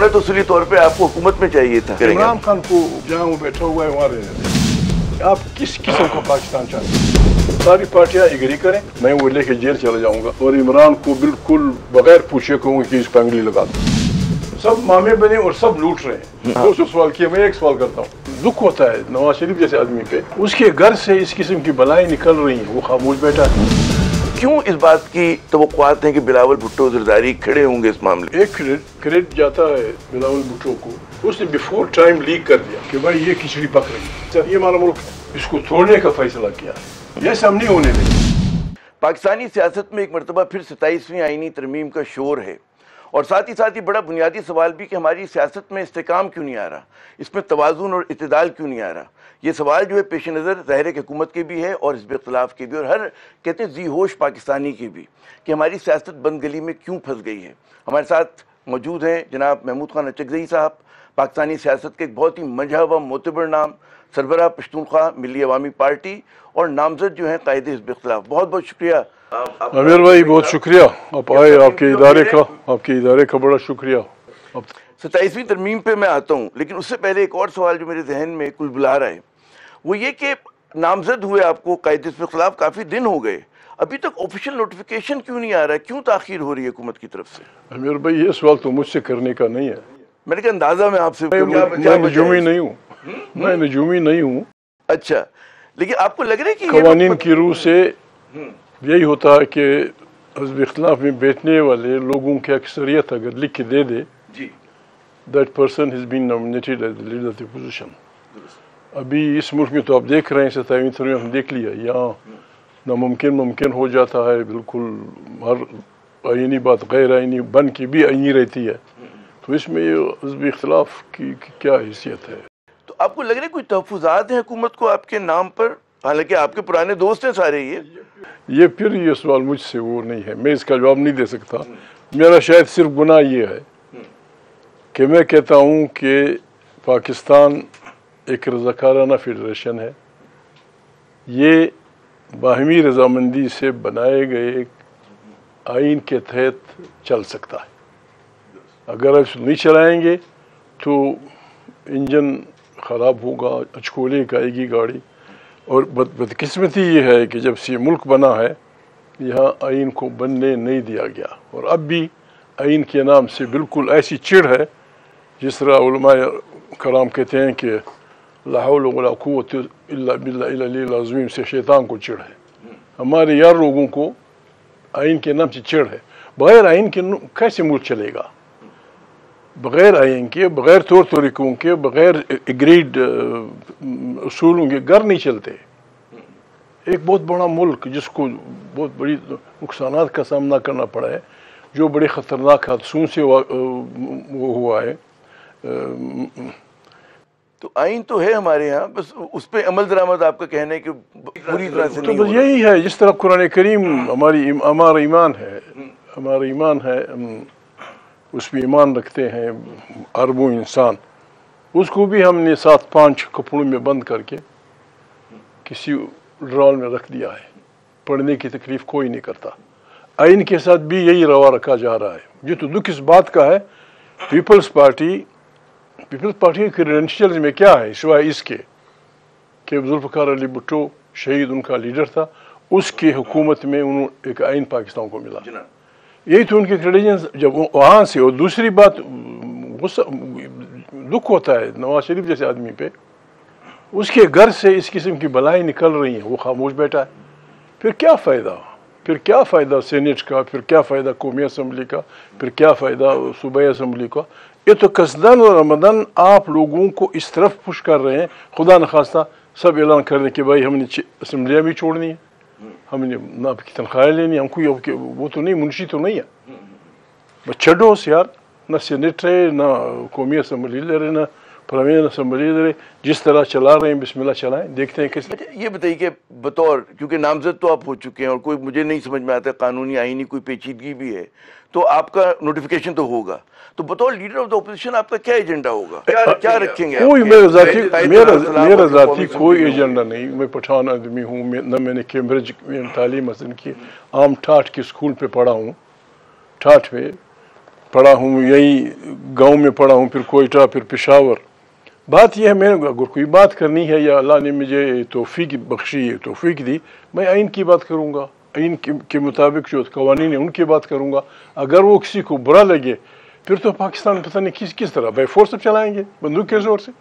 होना तो असली तौर पे आपको हुकूमत में चाहिए था। इमरान खान को जहाँ वो बैठा हुआ है वहाँ रहने दें। आप किस किस्म का पाकिस्तान चाहते हैं? सारी पार्टियां एग्री करें, मैं वो लेके जेल चला जाऊंगा और इमरान को बिल्कुल बगैर पूछे कहूँगा कि इस पर अंगुली लगा दो। सब मामे बने और सब लूट रहे हैं। 200 सवाल किया, मैं एक सवाल करता हूँ। दुख होता है नवाज शरीफ जैसे आदमी पे, उसके घर से इस किस्म की बलाएं निकल रही हैं, वो खामोश बैठा है। क्यों इस बात की तवक्कुआत है कि बिलावल भुट्टो ज़रदारी खड़े होंगे इस मामले? एक क्रेडिट जाता है बिलावल भुट्टो को, उसने बिफोर टाइम लीक कर दिया कि भाई ये खिचड़ी पक रही है, ये हमारा मुल्क है, इसको तोड़ने का फैसला किया। ये सब नहीं होने देंगे। पाकिस्तानी सियासत में एक मरतबा फिर 27वीं आईनी तरमीम का शोर है, और साथ ही बड़ा बुनियादी सवाल भी कि हमारी सियासत में इस्तेकाम क्यों नहीं आ रहा, इसमें तवाज़ुन और इत्तेदाल क्यों नहीं आ रहा। ये सवाल जो है पेश नज़र ज़ाहिर है कि हुकूमत के भी है और हिज़्ब इख्तिलाफ के भी, और हर कहते हैं जी होश पाकिस्तानी की भी, कि हमारी सियासत बंद गली में क्यों फंस गई है। हमारे साथ मौजूद हैं जनाब महमूद खान अचकज़ई साहब, पाकिस्तानी सियासत के एक बहुत ही मंझा व मोतबर नाम, सरबराह पश्तूनख्वा मिली अवामी पार्टी और नामजद जो हैं कायदे हिज़्ब इख्तिलाफ। बहुत बहुत शुक्रिया आमिर भाई, बहुत शुक्रिया आप आए, आपके इदारे का बड़ा शुक्रिया। 27वीं तरमीम पे मैं आता हूँ, लेकिन उससे पहले एक और सवाल जो मेरे जहन में कुल बुला रहा है वो ये कि नामजद हुए आपको कायदे हिज़्ब इख्तिलाफ काफ़ी दिन हो गए, अभी तक ऑफिशियल नोटिफिकेशन क्यों नहीं आ रहा है, क्यों ताख़ीर हो रही है हुकूमत की तरफ से? आमिर भाई, ये सवाल तो मुझसे करने का नहीं है। मैंने कहा अंदाजा मैं आपसे मैं नजूमी नहीं हूँ, मैं नजूमी नहीं हूँ। अच्छा, लेकिन आपको लग रहा है कि कवानीन की रूह से यही होता है कि हिज़्ब इख्तिलाफ में बैठने वाले लोगों की अक्सरियत अगर लिख के दे दे that person has been nominated as the leader of the position. अभी इस मुल्क में तो आप देख रहे हैं, 27वीं तरमीम हम देख लिया, यहाँ नामुमकिन मुमकिन हो जाता है, बिल्कुल हर आईनी बात गैर आईनी बन के भी आईनी रहती है, तो इसमें हिज़्ब इख्तिलाफ की क्या हैसियत है? तो आपको लग रहा है कोई तहफ़्फ़ुज़ात है हुकूमत को आपके नाम पर, हालांकि आपके पुराने दोस्त हैं सारे? ये फिर ये सवाल मुझसे वो नहीं है, मैं इसका जवाब नहीं दे सकता। मेरा शायद सिर्फ गुनाह ये है कि मैं कहता हूँ कि पाकिस्तान एक रज़ाकाराना फेडरेशन है, ये बाहमी रजामंदी से बनाए गए एक आइन के तहत चल सकता है। अगर आप नहीं चलाएंगे तो इंजन ख़राब होगा, अचकोले खाएगी गाड़ी। और बदकिस्मती ये है कि जब से मुल्क बना है यहाँ आइन को बनने नहीं दिया गया, और अब भी आइन के नाम से बिल्कुल ऐसी चिढ़ है जिस तरह उलमाए कराम कहते हैं कि ला हौल वला कुव्वत इल्ला बिल्लाहिल अज़ीम से शैतान को चिढ़ है। हमारे यार लोगों को आइन के नाम से चिढ़ है। बग़ैर आइन के कैसे मुल्क चलेगा? बग़ैर आइन के, बग़ैर तौर तरीक़ों के, बग़ैर एग्रीड उसूलों के घर नहीं चलते। एक बहुत बड़ा मुल्क जिसको बहुत बड़ी नुकसानात का सामना करना पड़ा है, जो बड़े ख़तरनाक हादसों से वो हुआ है। तो आइन तो है हमारे यहाँ, बस उस पर अमल दरामद आपका कहना है कि पूरी तरह से तो बस यही है, जिस तरह कुरान करीम हमारा ईमान है, उस पर ईमान रखते हैं अरबों इंसान, उसको भी हमने 7-5 कपड़ों में बंद करके किसी ड्रॉल में रख दिया है। पढ़ने की तकलीफ कोई नहीं करता। आइन के साथ भी यही रवा रखा जा रहा है। ये तो दुख इस बात का है, पीपल्स पार्टी के क्रेडेंशियल्स में क्या है सिवाय इसके कि जुल्फ़िकार अली भुट्टो शहीद उनका लीडर था, उसकी हुकूमत में उन्होंने एक आइन पाकिस्तान को मिला, यही तो उनके क्रेडेंशियल्स। जब वहाँ से, और दूसरी बात दुख होता है नवाज शरीफ जैसे आदमी पे, उसके घर से इस किस्म की बलाएं निकल रही हैं, वो खामोश बैठा है। फिर क्या फ़ायदा सेनेट का, फिर क्या फ़ायदा कौमी असम्बली का, फिर क्या फ़ायदा सूबाई असम्बली का? ये तो कसदन और रमदन आप लोगों को इस तरफ पुश कर रहे हैं, खुदा न खास्ता सब ऐलान कर दें कि भाई हमने असम्बलियाँ भी छोड़नी है, हमने ना आपकी तनख्वाहें लेनी, हमको वो तो नहीं, मुंशी तो नहीं है। बस छो यार, ना सेनेट रहे, ना कौमी असम्बली ले रहे, ना परवीन असम्बली दे, जिस तरह चला रहे हैं बिस्मिल्लाह चलाएं, देखते हैं किस। ये बताइए कि बतौर, क्योंकि नामजद तो आप हो चुके हैं और कोई मुझे नहीं समझ में आता कानूनी आईनी कोई पेचीदगी भी है, तो आपका नोटिफिकेशन तो होगा, तो बतौर लीडर ऑफ द ओपोजिशन आपका क्या एजेंडा होगा, क्या रखेंगे? कोई मेरा ज़ाती कोई एजेंडा नहीं। मैं पठान आदमी हूँ, न मैंने कैम्ब्रिज में तालीम हासिल की, आम ठाठ के स्कूल पे पढ़ा हूँ, ठाठ में पढ़ा हूँ, यहीं गांव में पढ़ा हूँ, फिर कोयटा, फिर पेशावर। बात यह है, मैं अगर कोई बात करनी है या अल्लाह ने मुझे तौफीक बख्शी, तौफीक दी, मैं आइन की बात करूँगा, आइन के मुताबिक जो कवानीन है उनकी बात करूँगा। अगर वो किसी को बुरा लगे फिर तो पाकिस्तान पता नहीं किस तरह बाई फोर्स अब चलाएंगे, बंदूक के ज़ोर से,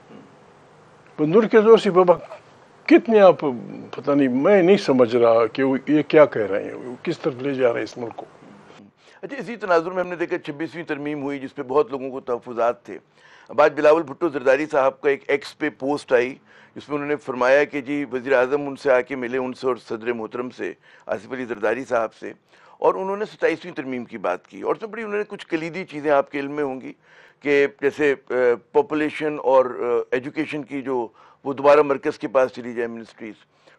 बंदूक के ज़ोर से। बाबा कितने आप पता नहीं, मैं नहीं समझ रहा कि वो ये क्या कह रहे हैं, वो किस तरफ ले जा रहे हैं इस मुल्क को। अच्छा, इसी तनाजुर में हमने देखा 26वीं तरमीम हुई जिस पे बहुत लोगों को तहफ़्फ़ुज़ात थे। अब आज बिलावल भुट्टो ज़रदारी साहब का एक एक्स पे पोस्ट आई जिसमें उन्होंने फरमाया कि जी वज़ीर आज़म उनसे आके मिले, उनसे और सदर मोहतरम से आसिफ अली ज़रदारी साहब से, और उन्होंने 27वीं तरमीम की बात की। और उसमें बड़ी उन्होंने कुछ कलीदी चीज़ें आपके इल्म में होंगी कि जैसे पॉपुलेशन और एजुकेशन की जो वो दोबारा मरकज़ के पास चली जाए, मिनिस्ट्रीज़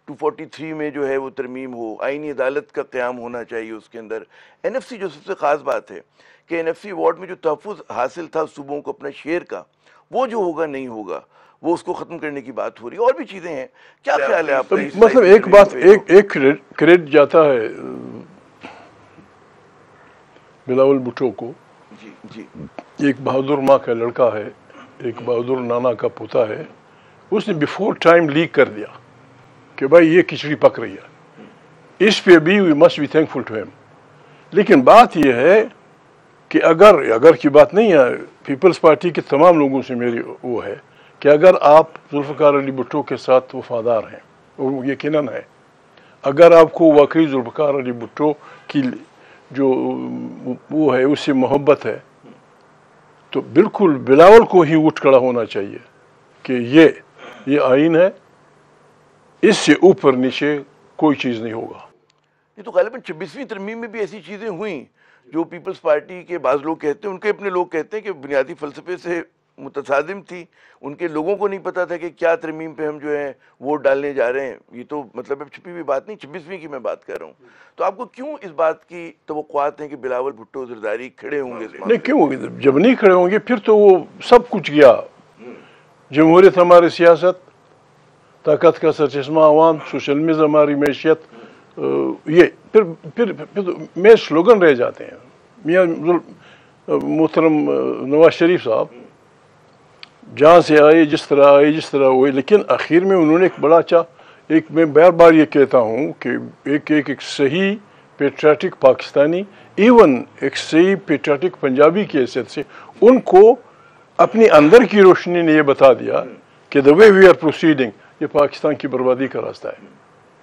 243 में जो है वो तरमीम हो, आइनी अदालत का क़याम होना चाहिए उसके अंदर। NFC जो सबसे ख़ास बात है कि NFC अवार्ड में जो तहफ़्फ़ुज़ हासिल था सूबों को अपना शेयर का, वो जो होगा नहीं होगा, वो उसको ख़त्म करने की बात हो रही है। और भी चीज़ें हैं, क्या ख्याल है आपका? मतलब एक बात, एक क्रेडिट जाता है बिलावल भुट्टो को। जी जी, एक बहादुर माँ का लड़का है, एक बहादुर नाना का पोता है, उसने बिफोर टाइम लीक कर दिया कि भाई ये खिचड़ी पक रही है। इस पे भी we must be thankful to him. लेकिन बात यह है कि अगर की बात नहीं है, पीपल्स पार्टी के तमाम लोगों से मेरी वो है कि अगर आप जुल्फ़िकार अली भुट्टो के साथ वफादार हैं, और वो यकीनन है, अगर आपको वाकई जुल्फ़िकार अली भुट्टो की जो वो है उससे मोहब्बत है, तो बिल्कुल बिलावल को ही उठ खड़ा होना चाहिए कि ये आइन है, इससे ऊपर नीचे कोई चीज़ नहीं होगा। ये तो ग़ालिबन 26वीं तरमीम में भी ऐसी चीज़ें हुई जो पीपल्स पार्टी के बाज़ लोग कहते हैं, उनके अपने लोग कहते हैं कि बुनियादी फ़लसफ़े से मुतसादिम थी। उनके लोगों को नहीं पता था कि क्या तरमीम पे हम जो है वोट डालने जा रहे हैं। ये तो मतलब अब छुपी हुई बात नहीं, 26वीं की मैं बात कर रहा हूँ। तो आपको क्यों इस बात की तवक्कुआत है कि बिलावल भुट्टो ज़रदारी खड़े होंगे? नहीं, क्यों? जब नहीं खड़े होंगे फिर तो वो सब कुछ गया। जमहूरियत हमारी सियासत, ताकत का सरचश्मा अवाम, सोशलिज्म हमारी मैशियत, ये फिर में स्लोगन रह जाते हैं। मियाँ मोहतरम नवाज शरीफ साहब जहाँ से आए, जिस तरह हुए, लेकिन आखिर में उन्होंने एक बड़ा अच्छा, एक मैं बार बार ये कहता हूँ कि एक सही पेट्रियाटिक पाकिस्तानी, इवन एक सही पेट्रियाटिक पंजाबी की हैसियत से उनको अपनी अंदर की रोशनी ने ये बता दिया कि the way we are proceeding, ये पाकिस्तान की बर्बादी का रास्ता है।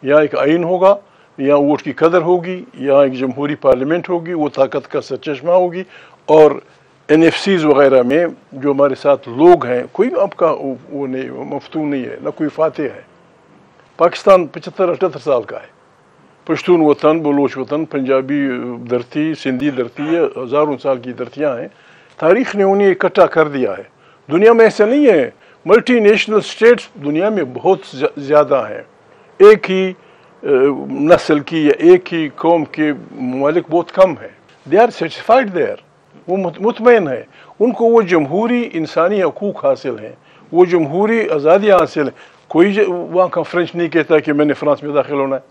यहाँ एक आइन होगा, यहाँ वोट की कदर होगी, यहाँ एक जमहूरी पार्लियामेंट होगी, वो ताकत का सरचश्मा होगी, और NFCs वगैरह में जो हमारे साथ लोग हैं, कोई आपका वो नहीं, मफ्तून नहीं है, ना कोई फातेह है। पाकिस्तान 75-78 साल का है। पश्तून वतन, बलोच वतन, पंजाबी धरती, सिंधी धरती है, हज़ारों साल की धरतियाँ हैं। तारीख़ ने उन्हें इकट्ठा कर दिया है। दुनिया में ऐसा नहीं है, मल्टी नेशनल स्टेट्स दुनिया में बहुत ज़्यादा हैं। एक ही नस्ल की या एक ही कौम के ममालिक बहुत कम हैं। दे आर सेटिस्फाइड देयर, वो मुतमईन है, उनको वो जमहूरी इंसानी हकूक़ हासिल हैं, वो जमहूरी आज़ादियाँ हासिल हैं। कोई वहाँ का फ्रेंच नहीं कहता कि मैंने फ्रांस में दाखिल होना है,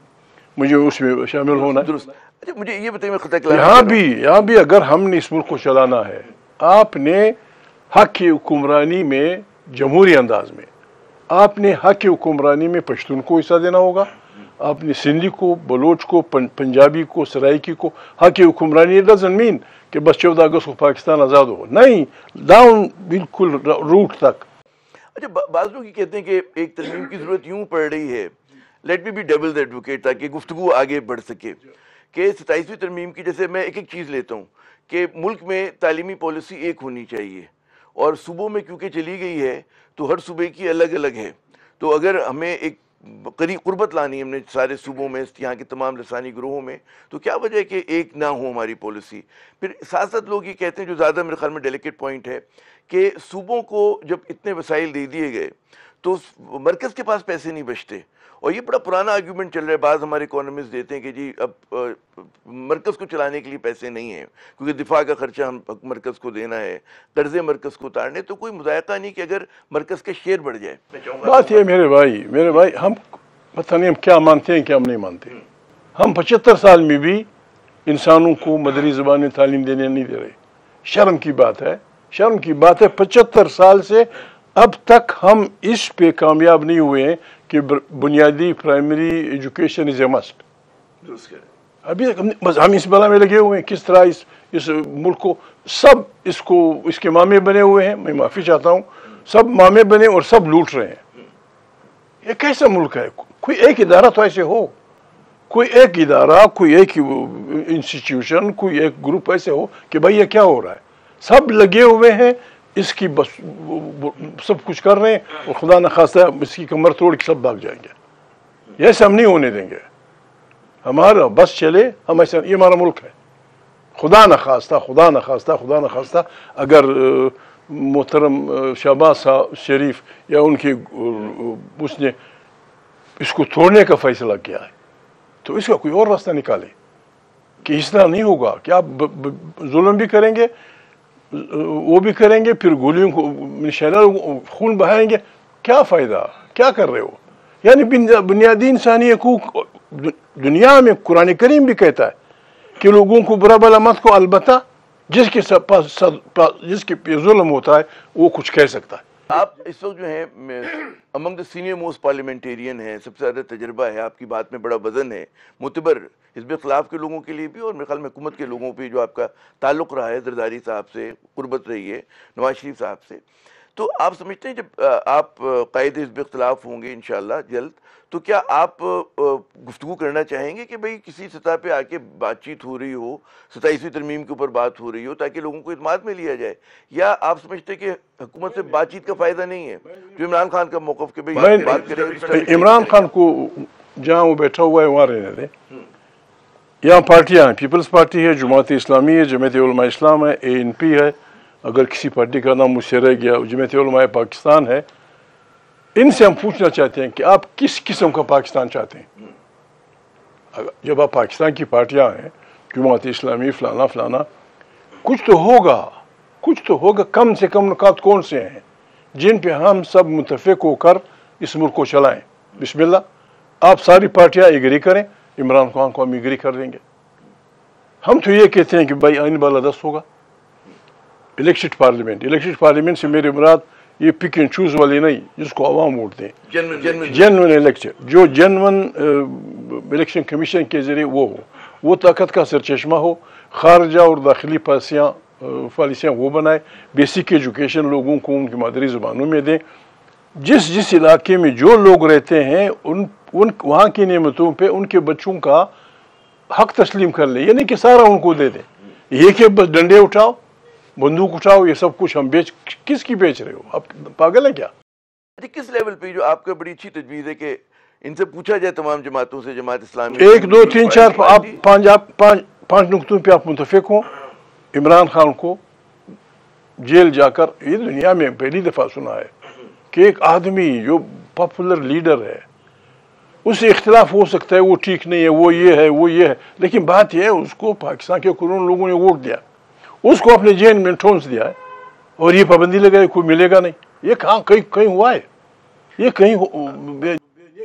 मुझे उसमें शामिल होना है। अच्छा, मुझे ये बताइए, यहाँ भी अगर हमने इस मुल्क को चलाना है, आपने हक की हुक्मरानी में जमहूरी अंदाज में, आपने हक की हुक्मरानी में पश्तून को हिस्सा देना होगा, आपने सिंधी को, बलोच को, पंजाबी को, सराइकी को हक की हुक्मरानी। इट डजंट मीन कि बस 14 अगस्त को पाकिस्तान आज़ाद हो, नहीं, डाउन बिल्कुल रूट तक। अच्छा, बाज़ लोग ये कहते हैं कि एक तरमीम की ज़रूरत यूँ पड़ रही है, let me be devil's advocate, ताकि गुफ्तगू आगे बढ़ सके, कि 27वीं तरमीम की, जैसे मैं एक चीज़ लेता हूँ कि मुल्क में तालीमी पॉलिसी एक होनी चाहिए, और सूबों में क्योंकि चली गई है तो हर सूबे की अलग अलग है। तो अगर हमें एक करीब कुर्बत लानी है हमने सारे सूबों में, यहाँ के तमाम लसानी ग्रोहों में, तो क्या वजह है कि एक ना हो हमारी पॉलिसी? फिर साथ साथ लोग ये कहते हैं, जो ज़्यादा मेरे ख्याल में डेलिकेट पॉइंट है, कि सूबों को जब इतने वसाइल दे दिए गए तो मरकज़ के पास पैसे नहीं बचते। और ये बड़ा पुराना आर्ग्यूमेंट चल रहा है, बाज़ हमारे इकोनॉमिस्ट देते हैं कि जी अब मरकज़ को चलाने के लिए पैसे नहीं हैं, क्योंकि दिफा का खर्चा हम मरकज़ को देना है, कर्ज़े मरकज़ को उतारने, तो कोई मुज़ायक़ा नहीं कि अगर मरकज़ के शेयर बढ़ जाए। बात ये मेरे भाई, हम पता नहीं हम क्या मानते हैं क्या हम नहीं मानते। हम 75 साल में भी इंसानों को मदरी ज़बान में तालीम देने नहीं दे रहे। शर्म की बात है, शर्म की बात है। 75 साल से अब तक हम इस पे कामयाब नहीं हुए हैं कि बुनियादी primary education is a must. अभी बस हम इस बला में लगे हुए हैं, किस तरह इस मुल्क को सब इसके मामे बने हुए हैं। मैं माफ़ी चाहता हूँ, सब मामे बने और सब लूट रहे हैं। ये कैसा मुल्क है? कोई एक इदारा तो ऐसे हो, कोई एक इदारा, कोई एक इंस्टीट्यूशन, कोई एक ग्रुप ऐसे हो कि भाई ये क्या हो रहा है। सब लगे हुए हैं इसकी, बस सब कुछ कर रहे हैं और खुदा न खास्ता इसकी कमर तोड़ के सब भाग जाएंगे। ये हम नहीं होने देंगे। हमारा बस चले, हम ऐसा, ये हमारा मुल्क है। खुदा न खास्ता, खुदा न खास्ता, खुदा न खास्ता अगर मोहतरम शहबाज शरीफ या उनके उसने इसको तोड़ने का फैसला किया है तो इसका कोई और रास्ता निकाले कि इस तरह नहीं होगा कि आप जुल्म भी करेंगे, वो भी करेंगे, फिर गोलियों को निशाना खून बहाएंगे। क्या फ़ायदा? क्या कर रहे हो? यानी बुनियादी इंसानी हकूक़ दुनिया में कुरान करीम भी कहता है कि लोगों को बुरा भला मत को, अलबत्ता जिसके पे जुल्म होता है वो कुछ कह सकता है। आप इस वक्त जो हैं among the senior most parliamentarian हैं, सबसे ज़्यादा तजर्बा है, आपकी बात में बड़ा वजन है, मुतबर हिज़्ब इख्तिलाफ के लोगों के लिए भी और मेरे ख्याल में हुकूमत के लोगों पे जो आपका ताल्लुक़ रहा है, जरदारी साहब से कुर्बत रही है, नवाज शरीफ साहब से, तो आप समझते हैं जब आप कायद हिज़्ब इख्तिलाफ होंगे इंशाअल्लाह जल्द, तो क्या आप गुफ्तगू करना चाहेंगे कि भाई किसी सतह पे आके बातचीत हो रही हो, 27वीं तरमीम के ऊपर बात हो रही हो ताकि लोगों को इत्मीनान में लिया जाए, या आप समझते कि हुकूमत से बातचीत का फ़ायदा नहीं है? जो इमरान खान का मौक़िफ़ कि भाई बात करेंगे, इमरान खान को जहाँ वो बैठा हुआ है वहाँ रहने दें। यहाँ पार्टियाँ हैं, पीपल्स पार्टी है, जमात इस्लामी है, जमात उलमा इस्लाम है, ANP है, अगर किसी पार्टी का नाम मुझसे रह गया, जमात उलमा पाकिस्तान है। इनसे हम पूछना चाहते हैं कि आप किस किस्म का पाकिस्तान चाहते हैं? जब आप पाकिस्तान की पार्टियां हैं, जमात इस्लामी, फलाना फलाना, कुछ तो होगा, कुछ तो होगा। कम से कम नुकात कौन से हैं जिन पे हम सब मुतफिक होकर इस मुल्क को चलाएं? बिस्मिल्लाह, आप सारी पार्टियां एग्री करें, इमरान खान को हम एग्री कर देंगे। हम तो ये कहते हैं कि भाई आइन बाला 10 होगा। इलेक्टेड पार्लियामेंट से मेरे मुराद ये पिक एंड चूज वाली नहीं जिसको आवाम वोट दें, जेन्युइन इलेक्शन, जो जेन्युइन इलेक्शन कमीशन के जरिए वो ताकत का सरचश्मा हो, खारजा और दाखिली पॉलिसियाँ वो बनाए, बेसिक एजुकेशन लोगों को उनकी मादरी ज़बानों में दें, जिस इलाके में जो लोग रहते हैं उन वहाँ की नेमतों पे उनके बच्चों का हक तस्लीम कर ले, ये नहीं कि सारा उनको दे दें। ये कि बस डंडे उठाओ, बंदूक उठाओ, ये सब कुछ हम किसकी बेच रहे हो? आप पागल है क्या? किस लेवल पे जो आपका बड़ी अच्छी तजवीज़ है कि इनसे पूछा जाए तमाम जमातों से, जमात इस्लामी 1 2 3 4 आप पांच नुक्तों पे आप मुतफिक हो। इमरान खान को जेल जाकर, ये दुनिया में पहली दफ़ा सुना है कि एक आदमी जो पॉपुलर लीडर है उससे इख्तिलाफ हो सकता है, वो ठीक नहीं है, वो ये है, लेकिन बात यह है उसको पाकिस्तान के करोड़ों लोगों ने वोट दिया, उसको अपने जेल में ठोंस दिया है और ये पाबंदी लगाई कोई मिलेगा नहीं। ये कहाँ कहीं हुआ है? ये कहीं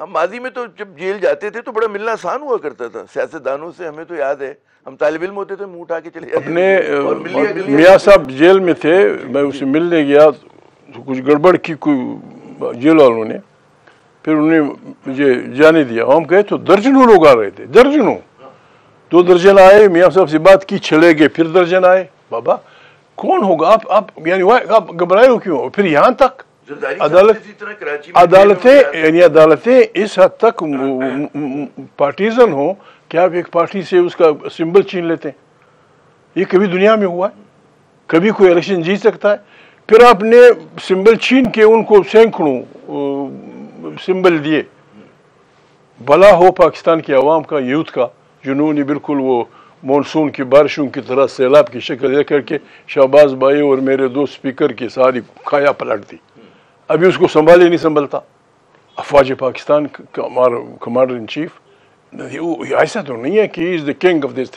हम माजी में तो जब जेल जाते थे तो बड़ा मिलना आसान हुआ करता था सियासतदानों से। हमें तो याद है हम तालिब इल्म होते थे, मुंह उठा के चले जाते अपने मियाँ साहब जेल में थे, मैं उसे मिलने गया तो कुछ गड़बड़ की कोई जेल वालों ने, फिर उन्हें मुझे जाने दिया। हम गए तो दर्जनों लोग आ रहे थे, दर्जनों, 2 दर्जन आए, मियाँ साहब से बात की, चले गए, फिर दर्जन आए। बाबा कौन होगा आप यानी आप घबराए हो क्यों? फिर यहाँ तक अदालतें इस हद तक पार्टीजन हो कि आप एक पार्टी से उसका सिंबल छीन लेते हैं। ये कभी दुनिया में हुआ है? कभी कोई इलेक्शन जीत सकता है? फिर आपने सिंबल छीन के उनको सैकड़ों सिंबल दिए। भला हो पाकिस्तान की आवाम का, यूथ का, जिन्होंने बिल्कुल वो मानसून की बारिशों की तरह सैलाब की शक्ल लेकर के शहबाज भाई और मेरे 2 स्पीकर की सारी खाया पलट दी। अभी उसको संभाले नहीं संभलता। अफवाज पाकिस्तान कमांडर इन चीफ, ऐसा तो नहीं है कि is the king of this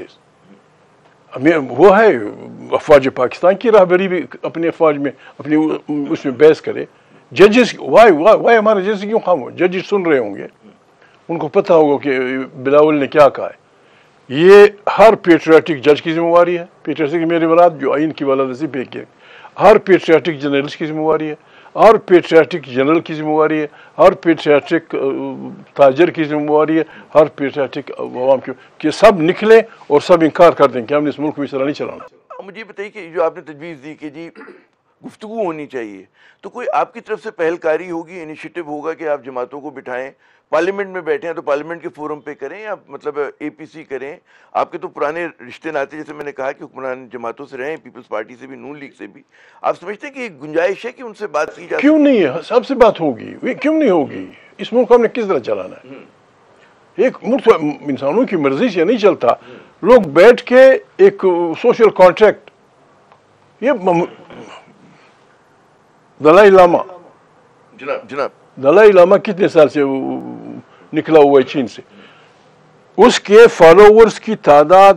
वो है अफवाज पाकिस्तान की रहबरी भी अपने अफवाज में अपनी उसमें बहस करे। जजेस वाई हमारे जजेस क्यों खामोश? जजेस सुन रहे होंगे, उनको पता होगा कि बिलावल ने क्या कहा है। یہ ہر پیٹریاٹک جج کی ذمہ داری ہے. پیٹریاٹک میرے مراد جو آئین کی ولادت سے پہ کیا, ہر پیٹریاٹک جرنلسٹ کی ذمہ داری ہے, ہر پیٹریاٹک جنرل کی ذمہ داری ہے, ہر پیٹریاٹک تاجر کی ذمہ داری ہے, ہر پیٹریاٹک عوام کی, کہ سب نکلیں اور سب انکار کر دیں کہ ہم نے اس ملک میں اس طرح نہیں چلانا. مجھے بتائیے کہ جو آپ نے تجویز دی کہ جی گفتگو ہونی چاہیے, تو کوئی آپ کی طرف سے پہل کاری ہوگی, انیشیٹو ہوگا کہ آپ جماعتوں کو بٹھائیں, پارلیمنٹ میں بیٹھیں تو پارلیمنٹ کے فورم پہ کریں, یا مطلب اے پی سی کریں؟ آپ کے تو پرانے رشتے ناتے, جیسے میں نے کہا کہ حکمران جماعتوں سے رہیں, پیپلز پارٹی سے بھی, نون لیگ سے بھی, آپ سمجھتے ہیں کہ ایک گنجائش ہے کہ ان سے بات کی جائے؟ کیوں نہیں ہے, سب سے بات ہوگی, کیوں نہیں ہوگی؟ اس ملک کو ہم نے کس طرح چلانا ہے؟ ایک ملک انسانوں کی مرضی سے نہیں چلتا. لوگ بیٹھ کے ایک سوشل کانٹریکٹ, یہ دلائی لاما, جناب دلائی لاما کتنے سال سے نکلا ہوا ہے چین سے, اس کے فالوورز کی تعداد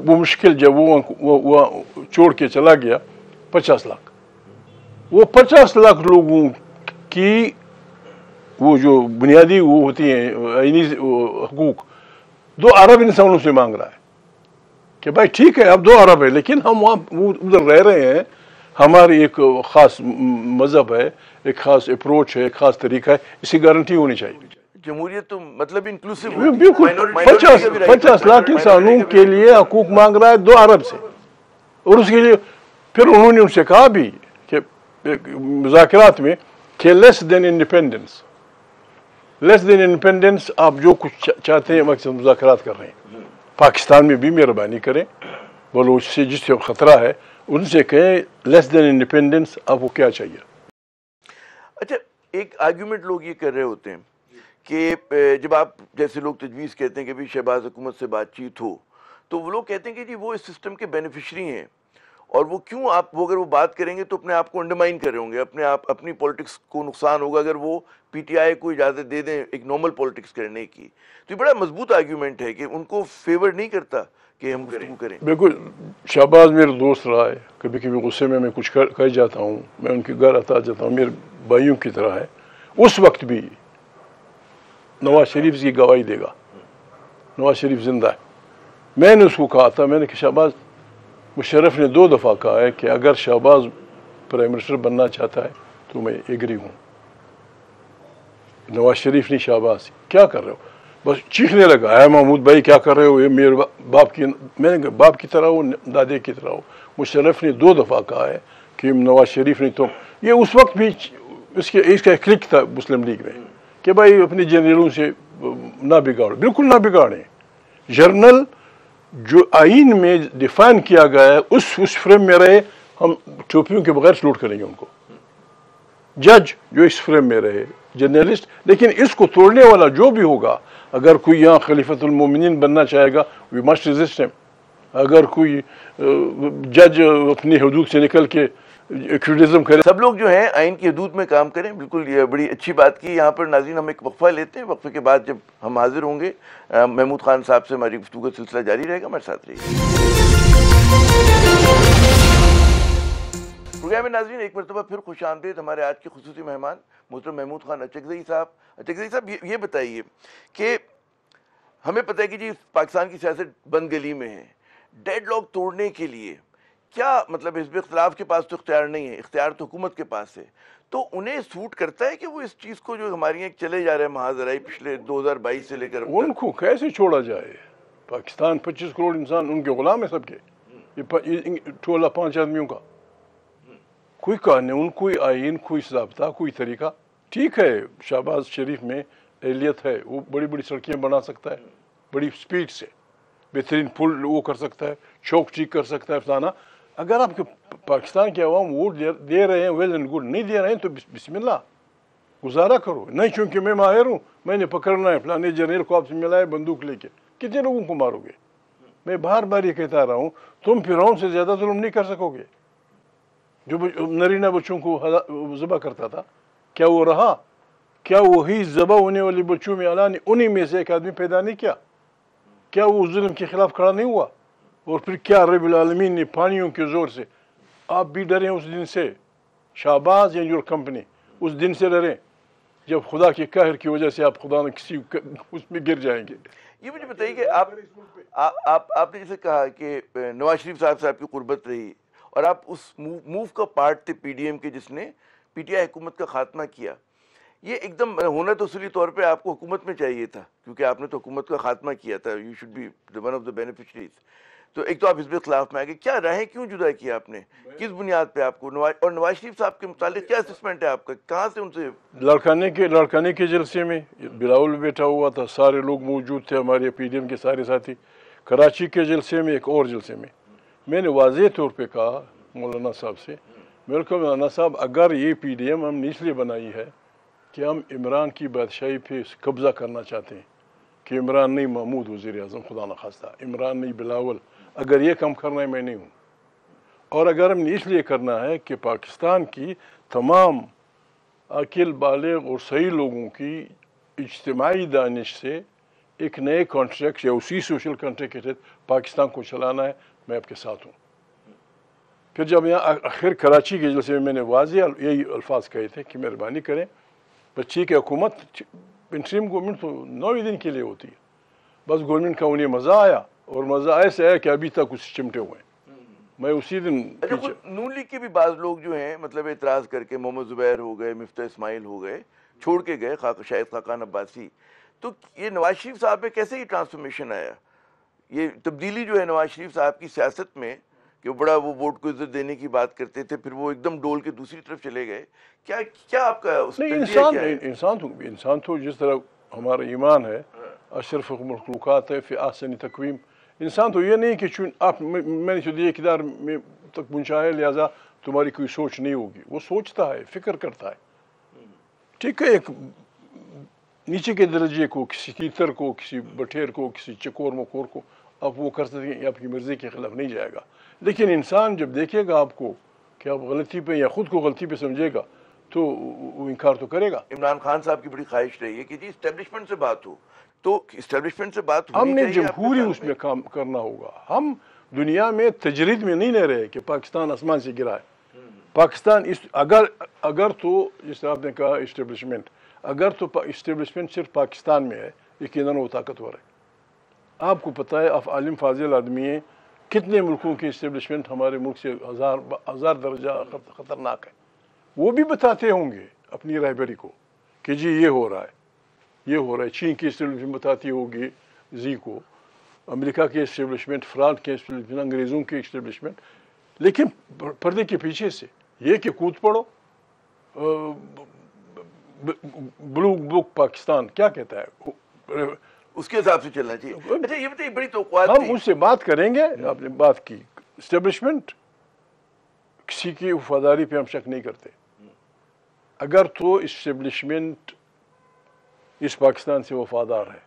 بمشکل جب وہ چھوڑ کے چلا گیا 50 لاکھ. وہ 50 لاکھ لوگوں کی وہ جو بنیادی وہ ہوتی ہیں آئینی حقوق 2 ارب انسانوں سے مانگ رہا ہے کہ بھائی ٹھیک ہے اب 2 ارب ہے, لیکن ہم وہاں ادھر رہ رہے ہیں, ہماری ایک خاص مذہب ہے, ایک خاص اپروچ ہے, ایک خاص طریقہ ہے, اس کی گارنٹی ہونی چاہیے. جمہوریت تو مطلب انکلوسیو, بالکل 50 لاکھ انسانوں کے لیے حقوق مانگ رہا ہے 2 ارب سے, اور اس کے لیے پھر انہوں نے ان سے کہا بھی کہ مذاکرات میں کہ لیس دین انڈیپینڈنس, آپ جو کچھ چاہتے ہیں مقصد مذاکرات کر رہے ہیں. پاکستان میں بھی مہربانی کریں, بلوچ سے جس سے خطرہ ہے ان سے کہیں لیس دین انڈیپینڈنس آپ کو کیا چاہیے. اچھا, ایک آرگیومنٹ لوگ یہ کر رہے ہوتے ہیں کہ جب آپ جیسے لوگ تجویز کہتے ہیں کہ بھی شہباز حکومت سے بات چیت ہو, تو وہ لوگ کہتے ہیں کہ جی وہ اس سسٹم کے بینیفیشری ہیں, اور وہ کیوں آپ اگر وہ بات کریں گے تو اپنے آپ کو انڈرمائن کر رہے ہوں گے, اپنی پولیٹکس کو نقصان ہوگا اگر وہ پی ٹی آئی کو اجازت دے دیں ایک نارمل پولیٹکس کرنے کی. تو یہ بڑا مضبوط آرگیومنٹ ہے کہ ان کو فیور نہیں کرتا کہ ہم گفتگو کریں. بالکل, شہباز میرا دوست رہا ہے, کبھی کبھی غصے میں کچھ کہہ جاتا ہوں, میں ان کے گھر آتا جاتا ہوں, میرے بھائیوں کی طرح ہے. اس وقت بھی نواز شریف کی گواہی دے گا, نواز شریف زندہ ہے. میں نے اس کو کہا تھا, میں نے کہ شہباز, مشرف نے 2 دفعہ کہا ہے کہ اگر شہباز پرائم منسٹر بننا چاہتا ہے تو میں ایگری ہوں. نواز شریف نے شہباز کیا کر رہے ہو, بس چیخنے لگا, اے محمود بھائی کیا کر رہے ہو, یہ میرے باپ کی, میں نے کہا باپ کی طرح ہو, دادے کی طرح ہو. مشرف نے 2 دفعہ کہا ہے کہ نواز شریف نے, تو یہ اس وقت بھی اس کا کلک تھا مسلم لیگ میں کہ بھائی اپنے جنرلوں سے نہ بگاڑو. بالکل نہ بگاڑیں. جرنل جو آئین میں ڈیفائن کیا گیا ہے اس فریم میں رہے, ہم ٹوپیوں کے بغیر سلوٹ کریں گے ان کو. جج جو اس فریم میں رہے, جرنلسٹ, لیکن اس کو توڑنے والا جو بھی ہوگا, اگر کوئی یہاں خلیفۃ المومنین بننا چاہے گا وی مسٹ ریزسٹ ہم. اگر کوئی جج اپنی حدود سے نکل کے ایکٹیویزم کرے, سب لوگ جو ہیں آئین کی حدود میں کام کریں. بالکل, یہ بڑی اچھی بات کی. یہاں پر ناظرین ہم ایک وقفہ لیتے ہیں, وقفے کے بعد جب ہم حاضر ہوں گے محمود خان صاحب سے ہماری گفتگو کا سلسلہ جاری رہے گا. ہمارے ساتھ رہیے. پروگرام میں ناظرین ایک مرتبہ پھر خوش آمدید. ہمارے آج کے خصوصی مہمان محترم محمود خان اچکزئی صاحب. اچکزئی صاحب, یہ بتائیے کہ ہمیں پتہ ہے کہ جی پاکستان کی سیاست بند گلی میں ہے. ڈیڈ لاک توڑنے کے لیے کیا مطلب, حزب اختلاف کے پاس تو اختیار نہیں ہے, اختیار تو حکومت کے پاس ہے, تو انہیں سوٹ کرتا ہے کہ وہ اس چیز کو جو ہماری ایک چلے جا رہے ہیں محاذرائی پچھلے 2022 سے لے کر ان کو کیسے چھوڑا جائے؟ پاکستان 25 کروڑ انسان ان کے غلام ہیں سب کے, یہ ٹولہ 5 آدمیوں کا. کوئی قانون, کوئی آئین, کوئی ضابطہ, کوئی طریقہ. ٹھیک ہے شہباز شریف میں اہلیت ہے, وہ بڑی بڑی سڑکیں بنا سکتا ہے بڑی سپیڈ سے, بہترین پل وہ کر سکتا ہے, چوک ٹھیک کر سکتا ہے, فلانا. اگر آپ کے پاکستان کے عوام ووٹ دے رہے ہیں ویل اینڈ گڈ, نہیں دے رہے ہیں تو بسم اللہ گزارا کرو. نہیں چونکہ میں ماہر ہوں, میں نے پکڑنا ہے فلانے جنرل کو, آپ سے ملا ہے بندوق لے کے, کتنے لوگوں کو مارو گے؟ میں بار بار یہ کہتا رہا ہوں, تم فرعون سے زیادہ ظلم نہیں کر سکو گے. جو نرینہ بچوں کو ذبح کرتا تھا, کیا وہ رہا؟ کیا وہی ذبح ہونے والے بچوں میں اللہ نے انہی میں سے ایک آدمی پیدا نہیں کیا؟ کیا وہ ظلم کے خلاف کھڑا نہیں ہوا؟ اور پھر کیا رب العالمین نے پانیوں کے زور سے, آپ بھی ڈریں اس دن سے, شہباز یا یور کمپنی اس دن سے ڈریں. جب خدا کے قہر کی وجہ سے آپ خدا نہ کسی اس میں گر جائیں گے. یہ مجھے بتائیے کہ آپ نے جیسے کہا کہ نواز شریف صاحب سے آپ کی قربت رہی اور آپ اس موو کا پارٹ تھے پی ڈی ایم کے جس نے پی ٹی آئی حکومت کا خاتمہ کیا. یہ ایک دم ہونا تو اصولی طور پہ آپ کو حکومت میں چاہیے تھا کیونکہ آپ نے تو حکومت کا خاتمہ کیا تھا. You should be one of the beneficiaries. تو ایک تو آپ حزب اختلاف میں آ گئے. کیا راہیں کیوں جدا کیا آپ نے, کس بنیاد پہ آپ کو, اور نواز شریف صاحب کے متعلق کیا اسسمنٹ ہے آپ کا, کہاں سے ان سے لڑکانے کے جلسے میں بلاول بیٹھا ہوا تھا, سارے لوگ موجود تھے, ہمارے پی ڈی ایم کے سارے ساتھی. کراچی کے جلسے میں, ایک اور جلسے میں نے واضح طور پہ کہا مولانا صاحب سے, میرے کو مولانا صاحب اگر یہ پی ڈی ایم ہم نے اس لیے بنائی ہے کہ ہم عمران کی بادشاہی پہ قبضہ کرنا چاہتے ہیں, کہ عمران نہیں محمود وزیر اعظم, خدا نخواستہ عمران نہیں بلاول, اگر یہ کام کرنا ہے میں نہیں ہوں. اور اگر ہم نے اس لیے کرنا ہے کہ پاکستان کی تمام عاقل بالغ اور صحیح لوگوں کی اجتماعی دانش سے ایک نئے کانٹریکٹ یا اسی سوشل کانٹریکٹ کے تحت پاکستان کو چلانا ہے, میں آپ کے ساتھ ہوں. پھر جب یہاں آخر کراچی کے جلسے میں میں نے واضح یہی الفاظ کہے تھے کہ مہربانی کریں, بچی کی حکومت انٹریم گورنمنٹ تو 9 دن کے لیے ہوتی ہے, بس گورنمنٹ کا انہیں مزہ آیا, اور مزہ ایسے آیا کہ ابھی تک اس چمٹے ہوئے ہیں. میں اسی دن نون لیگ کے بھی بعض لوگ جو ہیں مطلب اعتراض کر کے, محمد زبیر ہو گئے, مفتاح اسماعیل ہو گئے, چھوڑ کے گئے, شاہد خاقان عباسی. تو یہ نواز شریف صاحب میں کیسے یہ ٹرانسفارمیشن آیا, یہ تبدیلی جو ہے نواز شریف صاحب کی سیاست میں, کہ وہ ووٹ کو عزت دینے کی بات کرتے تھے, پھر وہ ایک دم ڈول کے دوسری طرف چلے گئے. کیا آپ کا انسان تو جس طرح ہمارا ایمان ہے اشرف المخلوقات ہے فی احسن تقویم, انسان تو یہ نہیں کہ آپ میں نے شدید اقتدار میں تک پہنچا ہے لہٰذا تمہاری کوئی سوچ نہیں ہوگی. وہ سوچتا ہے, فکر کرتا ہے. ٹھیک ہے, ایک نیچے کے درجے کو, کسی تیتر کو, کسی بٹھیر کو, کسی چکور مکور کو آپ وہ کر سکتے ہیں, آپ کی مرضی کے خلاف نہیں جائے گا. لیکن انسان جب دیکھے گا آپ کو کہ آپ غلطی پہ یا خود کو غلطی پہ سمجھے گا تو وہ انکار تو کرے گا. عمران خان صاحب کی بڑی خواہش رہی ہے کہ جی اسٹیبلشمنٹ سے بات ہو, تو اسٹیبلشمنٹ سے بات ہم نے جمہوری اس میں کام کرنا ہوگا. ہم دنیا میں تجرید میں نہیں رہ رہے کہ پاکستان آسمان سے گرا ہے. پاکستان اگر تو جس طرح آپ نے کہا اسٹیبلشمنٹ, اگر تو اسٹیبلشمنٹ صرف پاکستان میں ہے, یقیناً وہ طاقتور ہے. آپ کو پتہ ہے, آپ عالم فاضل آدمی ہیں, کتنے ملکوں کی اسٹیبلشمنٹ ہمارے ملک سے ہزار درجہ خطرناک ہے. وہ بھی بتاتے ہوں گے اپنی رہبری کو کہ جی یہ ہو رہا ہے, یہ ہو رہا ہے. چین کی اسٹیبلشمنٹ بتاتی ہوگی زی کو, امریکہ کے اسٹیبلشمنٹ, فرانس کے اسٹیبلشمنٹ, انگریزوں کی اسٹیبلشمنٹ. لیکن پردے کے پیچھے سے یہ کہ کود پڑو, بلو بک پاکستان کیا کہتا ہے, اس کے حساب سے چلنا چاہیے. اچھا یہ بتائیے, بڑی توقعات ہم اس سے بات کریں گے. آپ نے بات کی اسٹیبلشمنٹ, کسی کی وفاداری پہ ہم شک نہیں کرتے. اگر تو اسٹیبلشمنٹ اس پاکستان سے وفادار ہے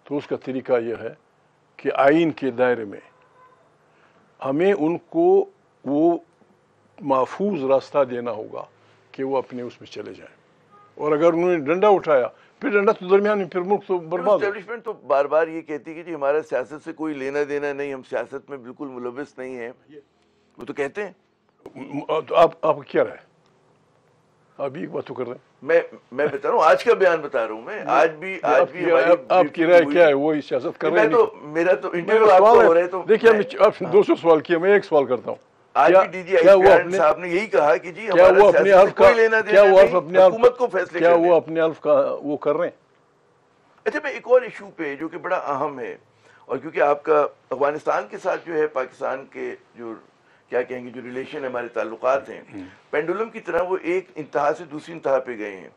تو اس کا طریقہ یہ ہے کہ آئین کے دائرے میں ہمیں ان کو وہ محفوظ راستہ دینا ہوگا کہ وہ اپنے اس میں چلے جائیں. اور اگر انہوں نے ڈنڈا اٹھایا, پھر ڈنڈا تو درمیان میں, پھر ملک تو برباد. اسٹیبلشمنٹ تو بار بار یہ کہتی ہے کہ جی ہمارا سیاست سے کوئی لینا دینا نہیں, ہم سیاست میں بالکل ملوث نہیں ہیں. وہ تو کہتے ہیں. آپ کیا رہے ابھی ایک بات تو کر رہے ہیں. میں بتا رہا ہوں, آج کا بیان بتا رہا ہوں میں. آج بھی آپ کی رائے کیا ہے, وہی سیاست کر رہے ہیں. میرا تو انٹرویو آپ کو ہو رہا ہے. تو دیکھیے, آپ نے 200 سوال کیا, میں ایک سوال کرتا ہوں. آج بھی ڈی جی آئی صاحب نے یہی کہا کہ جی ہمارا سیاست سے کوئی لینا دینا نہیں, حکومت کو فیصلے کیا وہ اپنے حلف کا وہ کر رہے ہیں. اچھا, میں ایک اور ایشو پہ جو کہ بڑا اہم ہے, اور کیونکہ آپ کا افغانستان کے ساتھ جو ہے پاکستان کے جو کیا کہیں گے جو ریلیشن ہے, ہمارے تعلقات ہیں, پینڈولم کی طرح وہ ایک انتہا سے دوسری انتہا پہ گئے ہیں.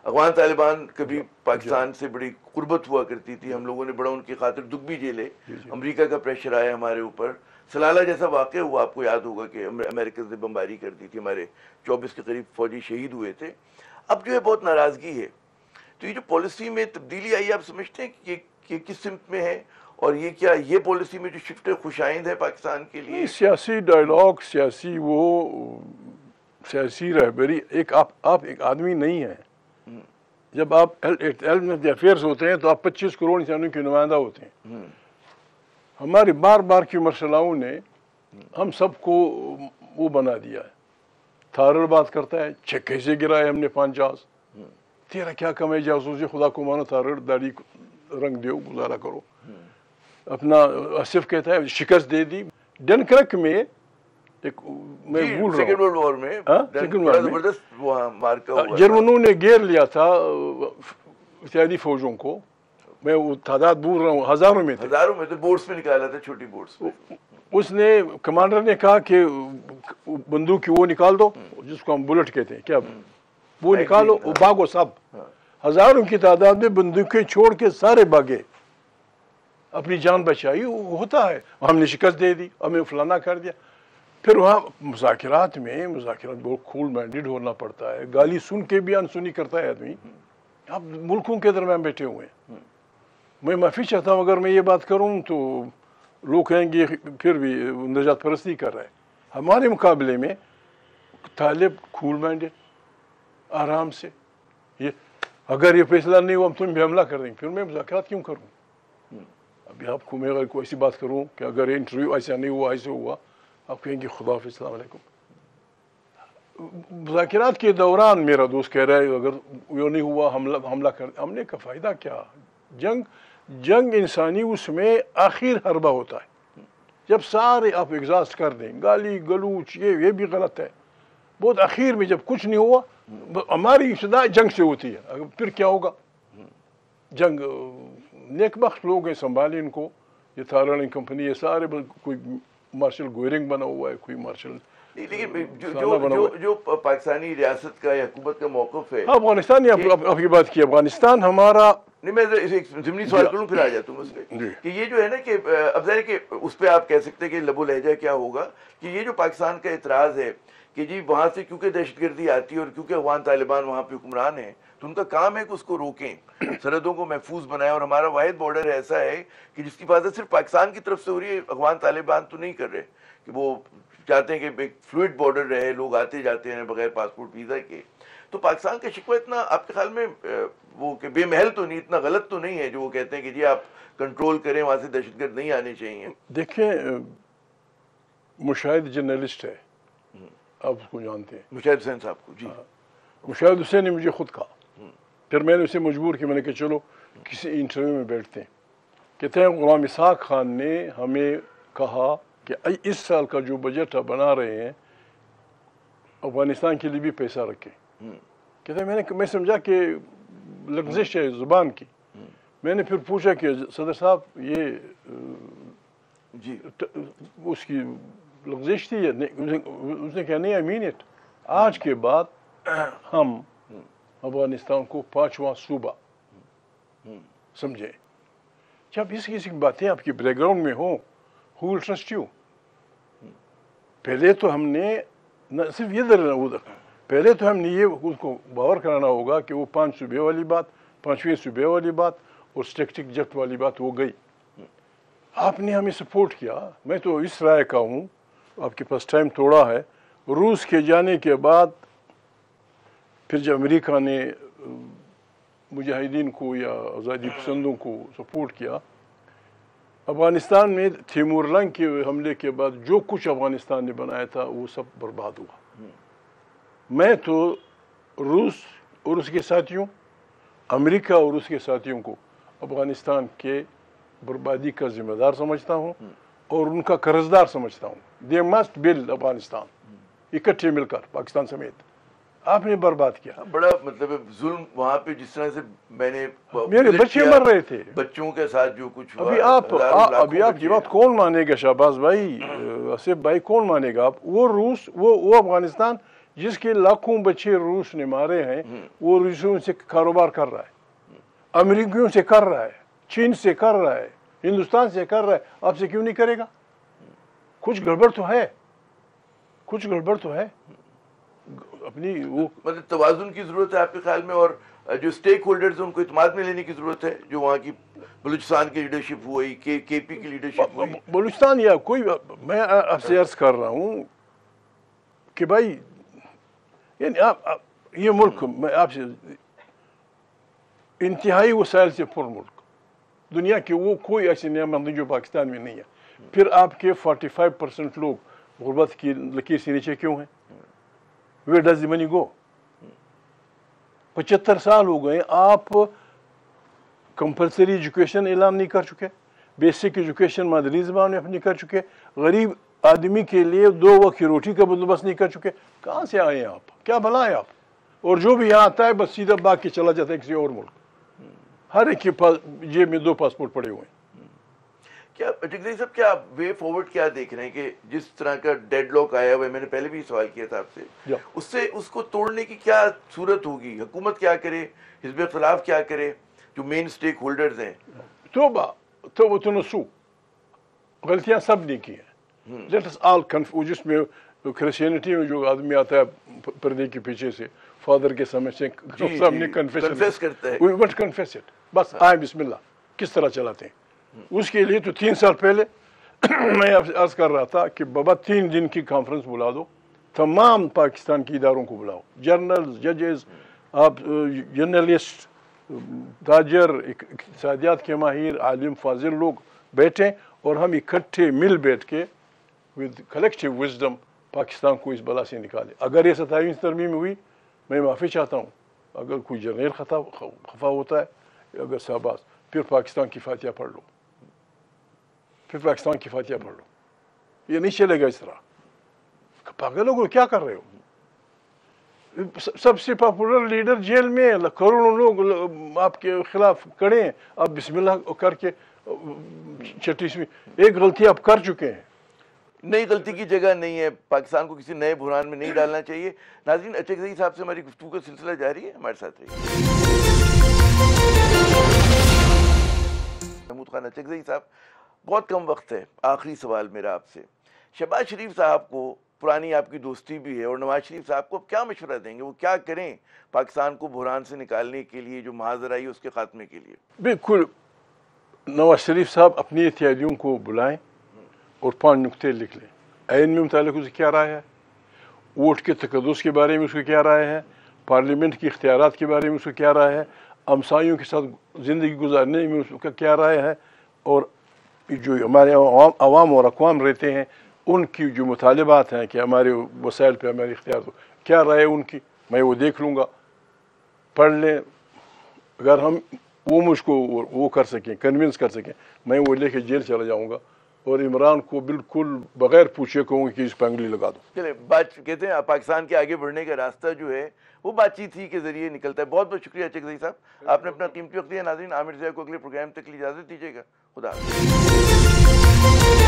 افغان طالبان کبھی پاکستان سے بڑی قربت ہوا کرتی تھی, ہم لوگوں نے بڑا ان کی خاطر دکھ بھی جھیلے. امریکہ کا پریشر آیا ہمارے اوپر, سلالہ جیسا واقعہ ہوا, آپ کو یاد ہوگا کہ امریکہ سے بمباری کر دی تھی, ہمارے 24 کے قریب فوجی شہید ہوئے تھے. اب جو ہے بہت ناراضگی ہے. تو یہ جو پالیسی میں تبدیلی آئی, آپ سمجھتے ہیں کہ کس سمت میں ہے, اور یہ کیا یہ پالیسی میں جو شفٹ خوش آئند ہے پاکستان کے لیے؟ سیاسی ڈائلاگ, سیاسی رہبری, آپ ایک آدمی نہیں ہیں. جب آپ ہیلتھ افیئرس ہوتے ہیں تو آپ 25 کروڑ انسانوں کے نمائندہ ہوتے ہیں. ہمارے بار بار کی مرسلاؤں نے ہم سب کو وہ بنا دیا ہے. تھارل بات کرتا ہے, کیسے گرائے ہم نے 5 جہاز, تیرا کیا کم ہے جاسوسی، خدا کو مانو تھا، داڑھی رنگ دیو، گزارا کرو. اپنا آصف کہتا ہے شکست دے دی ڈنکرک میں، ایک میں بھول رہا سیکنڈ ورلڈ وار میں بڑا زبردست وہاں مارکا ہوا. جرمنوں نے گھیر لیا تھا اتحادی فوجوں کو، میں وہ تعداد بھول رہا ہوں، ہزاروں میں تھے، ہزاروں میں تھے، بوٹس میں نکالا تھا، چھوٹی بوٹس میں. اس نے کمانڈر نے کہا کہ بندوق کی وہ نکال دو جس کو ہم بلٹ کہتے ہیں، کیا وہ نکالو، وہ بھاگو سب. ہزاروں کی تعداد میں بندوقیں چھوڑ کے سارے بھاگے، اپنی جان بچائی. وہ ہوتا ہے، ہم نے شکست دے دی، ہمیں فلانا کر دیا. پھر وہاں مذاکرات بہت کول مائنڈیڈ ہونا پڑتا ہے، گالی سن کے بھی انسنی کرتا ہے آدمی. آپ ملکوں کے درمیان بیٹھے ہوئے ہیں. میں معافی چاہتا ہوں اگر میں یہ بات کروں تو لوگ کہیں گے پھر بھی نجات پرستی کر رہا ہے. ہمارے مقابلے میں طالب کول مائنڈیڈ، آرام سے، یہ اگر یہ فیصلہ نہیں ہوا ہم تم بھی حملہ کر دیں گے، پھر میں مذاکرات کیوں کروں؟ ابھی آپ کو میں اگر کوئی ایسی بات کروں کہ اگر انٹرویو ایسا نہیں ہوا، ایسے ہوا، آپ کہیں گے خدا حافظ، السلام علیکم. مذاکرات کے دوران میرا دوست کہہ رہا ہے اگر یہ نہیں ہوا حملہ کر، ہم نے کا فائدہ کیا؟ جنگ انسانی اس میں آخر حربہ ہوتا ہے، جب سارے آپ ایگزاسٹ کر دیں، گالی گلوچ، یہ بھی غلط ہے. بہت آخر میں جب کچھ نہیں ہوا، ہماری ابتدا جنگ سے ہوتی ہے. پھر کیا ہوگا؟ جنگ نیک بخت لوگ ہیں، سنبھالے ان کو. یہ تھارلینڈ کمپنی، یہ سارے کوئی مارشل گوئرنگ بنا ہوا ہے، کوئی مارشل. لیکن جو پاکستانی ریاست کا یا حکومت کا موقف ہے افغانستان، آپ کی بات کی، افغانستان ہمارا، نہیں میں ایک ضمنی سوال کروں پھر آ جاتا ہوں اس پہ کہ یہ جو ہے نا کہ اب ظاہر ہے کہ اس پہ آپ کہہ سکتے ہیں کہ لب و لہجہ کیا ہوگا کہ یہ جو پاکستان کا اعتراض ہے کہ جی وہاں سے کیونکہ دہشت گردی آتی ہے اور کیونکہ افغان طالبان وہاں پہ حکمران ہیں تو ان کا کام ہے کہ اس کو روکیں، سرحدوں کو محفوظ بنائیں. اور ہمارا واحد بارڈر ایسا ہے کہ جس کی حفاظت صرف پاکستان کی طرف سے ہو رہی ہے، افغان طالبان تو نہیں کر رہے، کہ وہ چاہتے ہیں کہ ایک فلوئڈ بارڈر رہے، لوگ آتے جاتے ہیں بغیر پاسپورٹ ویزا کے. تو پاکستان کا شکوہ اتنا آپ کے خیال میں وہ کہ بے محل تو نہیں، اتنا غلط تو نہیں ہے جو وہ کہتے ہیں کہ جی آپ کنٹرول کریں، وہاں سے دہشت گرد نہیں آنے چاہیے؟ دیکھیں مشاہد جرنلسٹ ہے، آپ اس کو جانتے ہیں، مشاہد حسین صاحب کو. جی مشاہد حسین نے مجھے خود کہا، پھر میں نے اسے مجبور کیا، میں نے کہا چلو کسی انٹرویو میں بیٹھتے ہیں. کہتے ہیں غلام اسحاق خان نے ہمیں کہا کہ اس سال کا جو بجٹ آپ بنا رہے ہیں افغانستان کے لیے بھی پیسہ رکھیں. کہتے ہیں میں سمجھا کہ لغزش ہے زبان کی. میں نے پھر پوچھا کہ صدر صاحب یہ جی اس کی لغزش تھی؟ اس نے کہا نہیں، آئی مین اٹ. آج کے بعد ہم افغانستان کو 5واں صوبہ سمجھیں. جب اس کی باتیں آپ کی بیک گراؤنڈ میں ہوں، who will trust you؟ پہلے تو ہم نے نہ صرف ادھر، پہلے تو ہم نے یہ اس کو باور کرانا ہوگا کہ وہ 5 صوبے والی بات، 5ویں صوبے والی بات اور اسٹریٹجک جٹ والی بات وہ گئی. آپ نے ہمیں سپورٹ کیا. میں تو اس رائے کا ہوں، آپ کے پاس ٹائم تھوڑا ہے، روس کے جانے کے بعد پھر جب امریکہ نے مجاہدین کو یا آزادی پسندوں کو سپورٹ کیا، افغانستان میں تیمور لنگ کے حملے کے بعد جو کچھ افغانستان نے بنایا تھا وہ سب برباد ہوا. میں تو روس اور اس کے ساتھیوں، امریکہ اور اس کے ساتھیوں کو افغانستان کے بربادی کا ذمہ دار سمجھتا ہوں اور ان کا قرضدار سمجھتا ہوں. دے مسٹ بلڈ افغانستان، اکٹھے مل کر پاکستان سمیت. آپ نے برباد کیا. بڑا مطلب ظلم وہاں پہ، جس طرح سے میں نے میرے بچے مر رہے تھے، بچوں کے ساتھ جو کچھ ہوا. ابھی آپ کی بات کون مانے گا شہباز بھائی، آصف بھائی، کون مانے گا؟ آپ وہ روس، وہ افغانستان جس کے لاکھوں بچے روس نے مارے ہیں، وہ روسیوں سے کاروبار کر رہا ہے، امریکیوں سے کر رہا ہے، چین سے کر رہا ہے، ہندوستان سے کر رہا ہے. آپ سے کیوں نہیں کرے گا؟ کچھ گڑبڑ تو ہے، کچھ گڑبڑ تو ہے. اپنی وہ مطلب توازن کی ضرورت ہے آپ کے خیال میں، اور جو اسٹیک ہولڈرز ہیں ان کو اعتماد میں لینے کی ضرورت ہے. جو وہاں کی بلوچستان کی لیڈرشپ ہوئی، کے پی کی لیڈرشپ ہوئی، بلوچستان یا کوئی، میں آپ سے عرض کر رہا ہوں کہ بھائی یعنی یہ ملک، میں آپ سے انتہائی وسائل سے پر ملک، دنیا کی وہ کوئی ایسی نعمت نہیں جو پاکستان میں نہیں ہے. پھر آپ کے 45% لوگ غربت کی لکیر سے نیچے کیوں ہیں؟ Where does the money go؟ 75 साल हो गए, आप कंपलसरी एजुकेशन ऐलान नहीं कर चुके, बेसिक एजुकेशन मादरी ज़बान में नहीं कर चुके, गरीब आदमी के लिए 2 वक्त की रोटी का बंदोबस्त नहीं कर चुके। कहाँ से आए हैं आप? क्या भला है आप? और जो भी यहाँ आता है बस सीधा भाग के चला जाता है किसी और मुल्क। हर एक के पास जेब में 2 पासपोर्ट पड़े हुए हैं। क्या जगदीश साहब, क्या आप वे फॉरवर्ड क्या देख रहे हैं कि जिस तरह का डेडलॉक आया हुआ है, मैंने पहले भी सवाल किया था आपसे, उससे उसको तोड़ने की क्या सूरत होगी? हुकूमत क्या करे, हिज़्ब इख्तिलाफ क्या करे, जो मेन स्टेक होल्डर्स हैं? तो नसू गलतियाँ सब ने की हैं। लेट अस ऑल जिसमें क्रिश्चियनिटी में जो आदमी आता है पर्दे के पीछे से, फादर के समय से सामने कन्फेस करता है, वी मस्ट कन्फेस इट, बस आए बिस्मिल्लाह, किस तरह चलाते हैं। उसके लिए तो 3 साल पहले मैं आपसे अर्ज कर रहा था कि बाबा 3 दिन की कॉन्फ्रेंस बुला दो, तमाम पाकिस्तान की इदारों को बुलाओ, जर्नल्स, जजेस, आप जर्नलिस्ट, ताजर, इक़्तिसादियात के माहिर, आलिम फाजिल लोग बैठें और हम इकट्ठे मिल बैठ के विद कलेक्टिव विजडम पाकिस्तान को इस बला से निकालें। अगर ये 27वीं तरमीम हुई, मैं माफ़ी चाहता हूँ अगर कोई जर्नल खफा होता है, अगर शाबाश, फिर पाकिस्तान की फातिहा पढ़ लो, फिर पाकिस्तान की फातिहा पढ़ लो। ये नहीं चलेगा इस तरह। पागल लोग क्या कर रहे हो? सबसे पॉपुलर लीडर जेल में, करोड़ों लोग आपके खिलाफ खड़े हैं, आप बिस्मिल्लाह करके 36वीं एक गलती आप कर चुके हैं। नई गलती की जगह नहीं है, पाकिस्तान को किसी नए बुरहान में नहीं डालना चाहिए। नाज़रीन, अचकज़ई साहब से हमारी गुफ्तगू का सिलसिला जारी है, हमारे साथ रहिए। महमूद खान अचकज़ई साहब, बहुत कम वक्त है, आखिरी सवाल मेरा आपसे। शहबाज शरीफ साहब को पुरानी आपकी दोस्ती भी है, और नवाज शरीफ साहब को क्या मशवरा देंगे, वो क्या करें पाकिस्तान को बुरहान से निकालने के लिए, जो महाजर आई उसके खात्मे के लिए? बिल्कुल, नवाज शरीफ साहब अपनी एहतियातियों को बुलाएं और 5 नुक्ते लिख लें। आइन में मुतालिक उसकी क्या राय है, वोट के तकद्दुस के बारे में उसकी क्या राय है, पार्लियामेंट की इख्तियारात के बारे में उसकी क्या राय है, हमसायों के साथ ज़िंदगी गुजारने में उसका क्या राय है, और जो हमारे अवाम और अक़वाम रहते हैं उनकी जो मुतालिबात हैं कि हमारे वसाइल पे हमारे इख्तियार, तो क्या राय है उनकी, मैं वो देख लूँगा, पढ़ लें। अगर हम वो मुझको वो कर सकें, कन्विंस कर सकें, मैं वो लेके जेल चला जाऊँगा और इमरान को बिल्कुल बगैर पूछे कहूँगा कि इस पर अंगुली लगा दो। चले, बात कहते हैं पाकिस्तान के आगे बढ़ने का रास्ता जो है वो बातचीत ही के जरिए निकलता है। बहुत बहुत शुक्रिया अचकज़ई साहब, आपने अपना कीमती वक्त दिया। नाज़रीन, आमिर ज़ैद को अगले प्रोग्राम तक की इजाज़त दीजिएगा। खुदा हाफ़िज़।